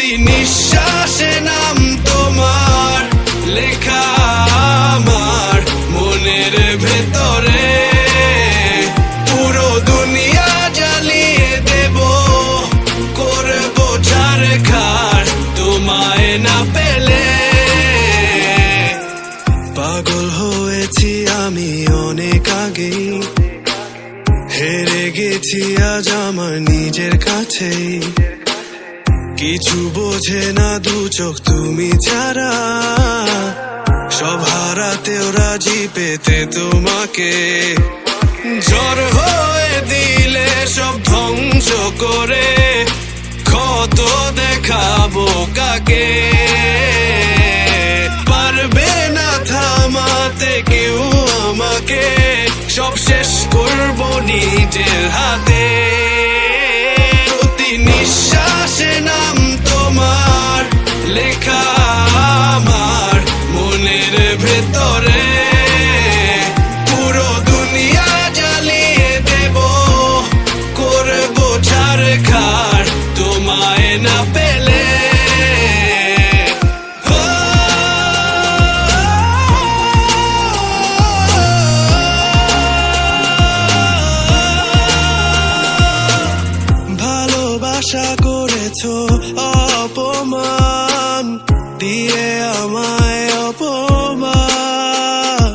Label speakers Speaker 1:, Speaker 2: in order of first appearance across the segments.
Speaker 1: প্রতি নিঃশ্বাসে নাম তোমার লেখা আমার মনের ভেতরে। পুরো দুনিয়া জ্বালিয়ে দেব, করবো ছারখার তোমায় না পেলে। পাগল হয়েছি আমি অনেক আগেই, হেরে গেছি আজ আমার নিজের কাছেই। কিছু বোঝে না দু চোখ তুমি ছাড়া, সব হারাতেও রাজি পেতে তোমাকে। ঝড় হয়ে দিলে সব ধ্বংস করে, ক্ষত দেখাবো কাকে। পারবে না থামাতে কেউ আমাকে, সব শেষ করবো নিজের হাতে। প্রতি নিঃশ্বাসে নাম তোমার লেখা আমার মনের ভেতরে। পুরো দুনিয়া জ্বালিয়ে দেব, করবো ছারখার তোমায় না পেলে। আশা করেছো অপমান দিয়ে আমায় অপমান,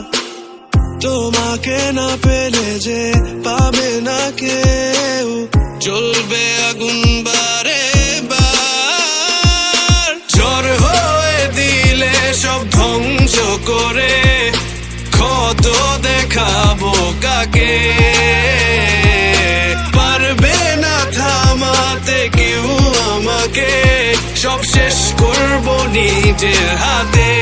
Speaker 1: তোমাকে না পেলে যে পাবে না কেউ, জ্বলবে আগুন বারে বার। ঝড় হয়ে দিলে সব ধ্বংস করে, ক্ষত দেখাবো কাকে। পারবে না থামাতে কেউ আমাকে, সব শেষ করবো নিজের হাতে।